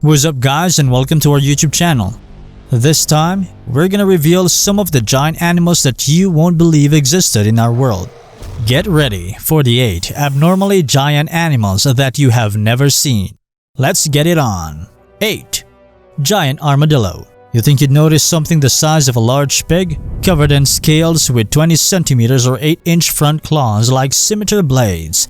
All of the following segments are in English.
What's up guys, and welcome to our YouTube channel. This time, we're gonna reveal some of the giant animals that you won't believe existed in our world. Get ready for the 8 abnormally giant animals that you have never seen. Let's get it on. 8. Giant armadillo. You think you'd notice something the size of a large pig, covered in scales with 20 centimeters or 8-inch front claws like scimitar blades.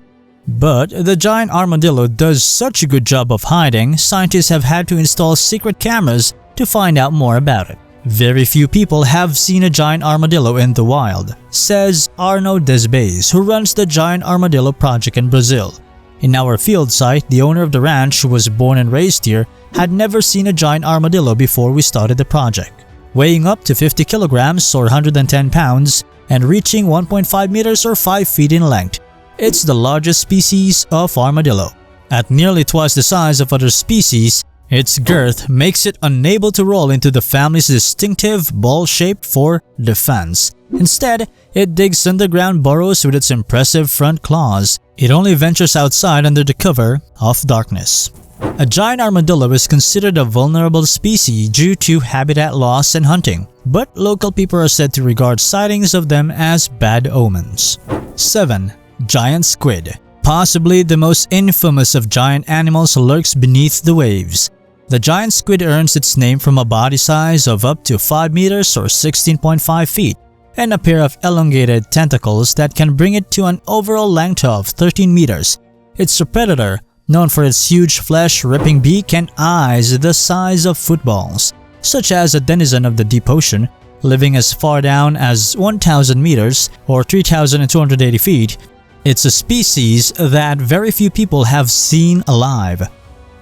But the giant armadillo does such a good job of hiding, scientists have had to install secret cameras to find out more about it. Very few people have seen a giant armadillo in the wild, says Arno Desbais, who runs the Giant Armadillo Project in Brazil. In our field site, the owner of the ranch, who was born and raised here, had never seen a giant armadillo before we started the project. Weighing up to 50 kilograms or 110 pounds and reaching 1.5 meters or 5 feet in length, it's the largest species of armadillo. At nearly twice the size of other species, its girth makes it unable to roll into the family's distinctive ball shape for defense. Instead, it digs underground burrows with its impressive front claws. It only ventures outside under the cover of darkness. A giant armadillo is considered a vulnerable species due to habitat loss and hunting, but local people are said to regard sightings of them as bad omens. 7. Giant squid. Possibly the most infamous of giant animals lurks beneath the waves. The giant squid earns its name from a body size of up to 5 meters or 16.5 feet and a pair of elongated tentacles that can bring it to an overall length of 13 meters. It's a predator, known for its huge flesh-ripping beak and eyes the size of footballs. Such as a denizen of the deep ocean, living as far down as 1,000 meters or 3,280 feet, it's a species that very few people have seen alive.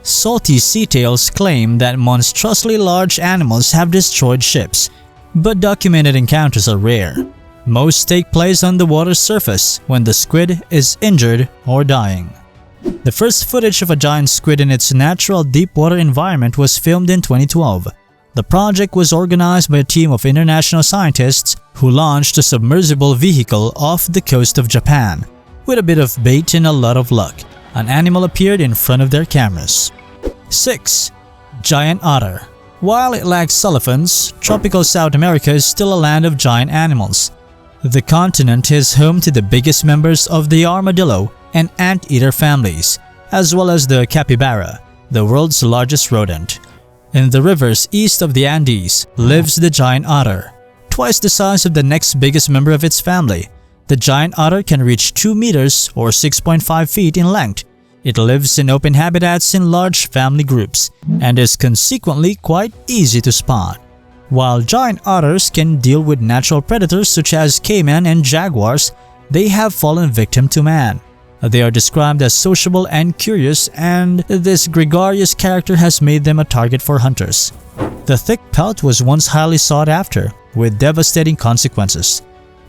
Salty seatails claim that monstrously large animals have destroyed ships, but documented encounters are rare. Most take place on the water's surface when the squid is injured or dying. The first footage of a giant squid in its natural deep water environment was filmed in 2012. The project was organized by a team of international scientists who launched a submersible vehicle off the coast of Japan. With a bit of bait and a lot of luck, an animal appeared in front of their cameras. 6. Giant otter. While it lacks elephants, tropical South America is still a land of giant animals. The continent is home to the biggest members of the armadillo and anteater families, as well as the capybara, the world's largest rodent. In the rivers east of the Andes lives the giant otter, twice the size of the next biggest member of its family. The giant otter can reach 2 meters or 6.5 feet in length. It lives in open habitats in large family groups and is consequently quite easy to spot. While giant otters can deal with natural predators such as caiman and jaguars, they have fallen victim to man. They are described as sociable and curious, and this gregarious character has made them a target for hunters. The thick pelt was once highly sought after, with devastating consequences.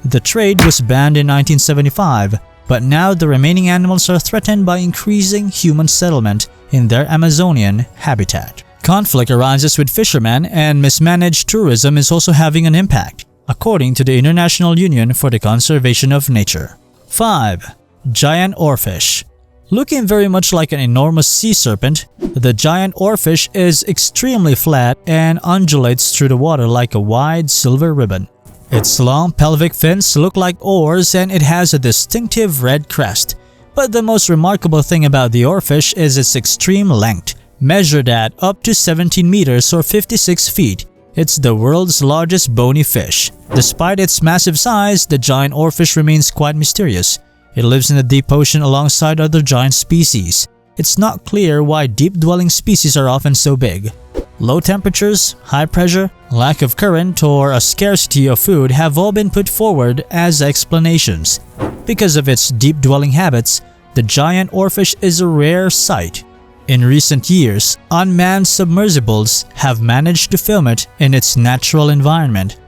The trade was banned in 1975, but now the remaining animals are threatened by increasing human settlement in their Amazonian habitat. Conflict arises with fishermen, and mismanaged tourism is also having an impact, according to the International Union for the Conservation of Nature. 5. Giant oarfish. Looking very much like an enormous sea serpent, the giant oarfish is extremely flat and undulates through the water like a wide silver ribbon. Its long pelvic fins look like oars and it has a distinctive red crest. But the most remarkable thing about the oarfish is its extreme length. Measured at up to 17 meters or 56 feet, it's the world's largest bony fish. Despite its massive size, the giant oarfish remains quite mysterious. It lives in the deep ocean alongside other giant species. It's not clear why deep-dwelling species are often so big. Low temperatures, high pressure, lack of current, or a scarcity of food have all been put forward as explanations. Because of its deep-dwelling habits, the giant oarfish is a rare sight. In recent years, unmanned submersibles have managed to film it in its natural environment,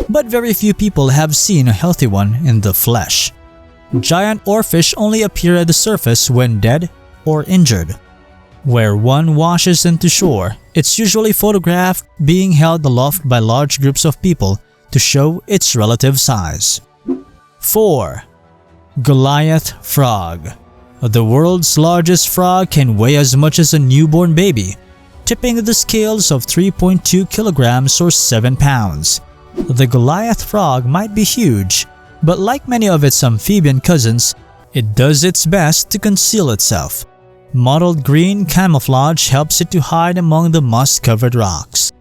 but very few people have seen a healthy one in the flesh. Giant oarfish only appear at the surface when dead or injured. Where one washes into shore, it's usually photographed being held aloft by large groups of people to show its relative size. 4. Goliath frog. The world's largest frog can weigh as much as a newborn baby. tipping the scales of 3.2 kilograms or 7 pounds. The Goliath frog might be huge, but like many of its amphibian cousins, it does its best to conceal itself. Mottled green camouflage helps it to hide among the moss-covered rocks.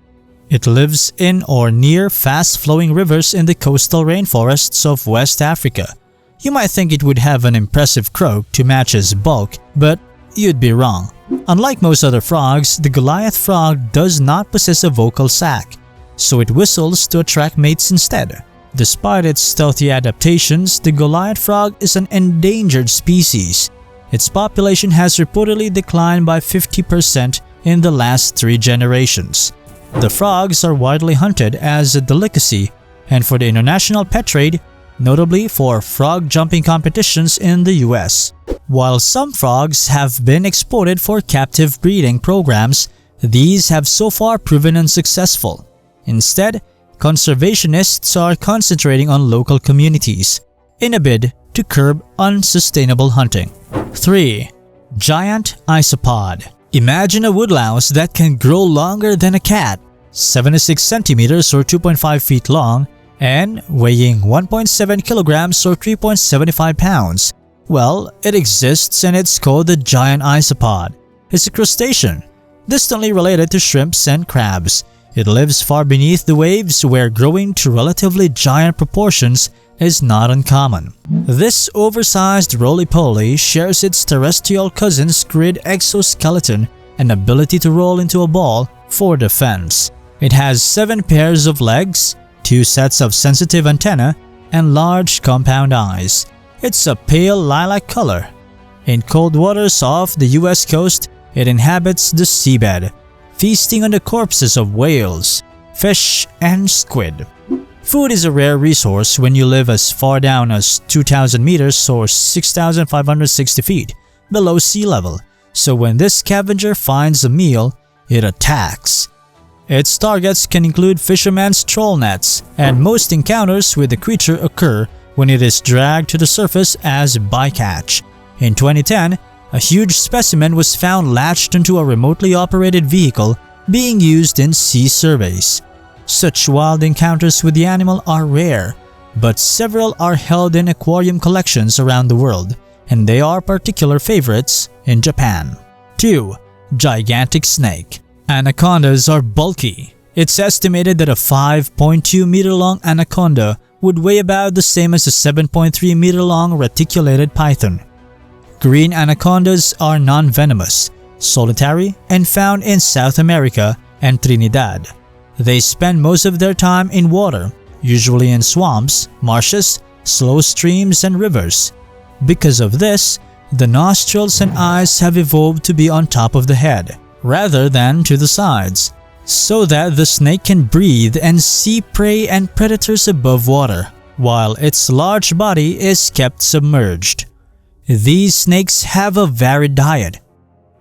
It lives in or near fast-flowing rivers in the coastal rainforests of West Africa. You might think it would have an impressive croak to match its bulk, but you'd be wrong. Unlike most other frogs, the Goliath frog does not possess a vocal sac, so it whistles to attract mates instead. Despite its stealthy adaptations, the Goliath frog is an endangered species. Its population has reportedly declined by 50% in the last 3 generations. The frogs are widely hunted as a delicacy and for the international pet trade, notably for frog jumping competitions in the US. While some frogs have been exported for captive breeding programs, these have so far proven unsuccessful. Instead, conservationists are concentrating on local communities in a bid to curb unsustainable hunting. 3. Giant isopod. Imagine a woodlouse that can grow longer than a cat, 76 centimeters or 2.5 feet long, and weighing 1.7 kilograms or 3.75 pounds. Well, it exists and it's called the giant isopod. It's a crustacean, distantly related to shrimps and crabs. It lives far beneath the waves where growing to relatively giant proportions is not uncommon. This oversized roly-poly shares its terrestrial cousin's squid exoskeleton and ability to roll into a ball for defense. It has 7 pairs of legs, 2 sets of sensitive antennae, and large compound eyes. It's a pale lilac color. In cold waters off the US coast, it inhabits the seabed, feasting on the corpses of whales, fish, and squid. Food is a rare resource when you live as far down as 2,000 meters or 6,560 feet below sea level, so when this scavenger finds a meal, it attacks. Its targets can include fishermen's trawl nets, and most encounters with the creature occur when it is dragged to the surface as bycatch. In 2010, a huge specimen was found latched into a remotely operated vehicle being used in sea surveys. Such wild encounters with the animal are rare, but several are held in aquarium collections around the world, and they are particular favorites in Japan. 2. Gigantic snake. Anacondas are bulky. It's estimated that a 5.2 meter long anaconda would weigh about the same as a 7.3 meter long reticulated python. Green anacondas are non-venomous, solitary, and found in South America and Trinidad. They spend most of their time in water, usually in swamps, marshes, slow streams, and rivers. Because of this, the nostrils and eyes have evolved to be on top of the head, rather than to the sides, so that the snake can breathe and see prey and predators above water, while its large body is kept submerged. These snakes have a varied diet,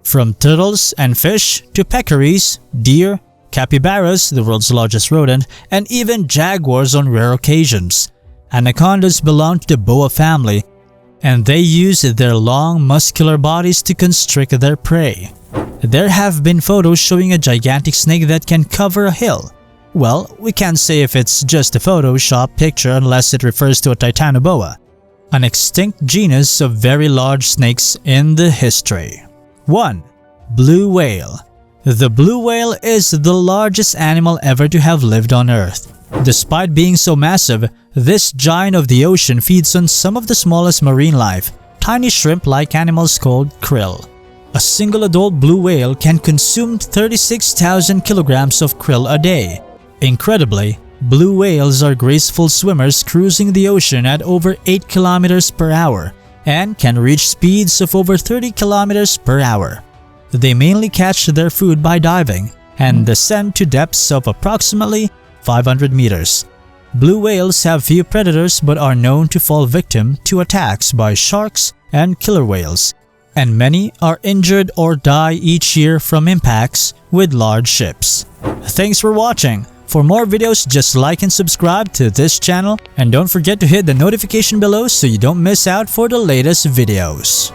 from turtles and fish to peccaries, deer, capybaras, the world's largest rodent, and even jaguars on rare occasions. Anacondas belong to the boa family, and they use their long, muscular bodies to constrict their prey. There have been photos showing a gigantic snake that can cover a hill. Well, we can't say if it's just a Photoshop picture unless it refers to a titanoboa, an extinct genus of very large snakes in the history. 1. Blue whale. The blue whale is the largest animal ever to have lived on Earth. Despite being so massive, this giant of the ocean feeds on some of the smallest marine life, tiny shrimp-like animals called krill. A single adult blue whale can consume 36,000 kilograms of krill a day. Incredibly, blue whales are graceful swimmers cruising the ocean at over 8 kilometers per hour and can reach speeds of over 30 kilometers per hour. They mainly catch their food by diving and descend to depths of approximately 500 meters. Blue whales have few predators but are known to fall victim to attacks by sharks and killer whales, and many are injured or die each year from impacts with large ships. Thanks for watching. For more videos, just like and subscribe to this channel, and don't forget to hit the notification below so you don't miss out for the latest videos.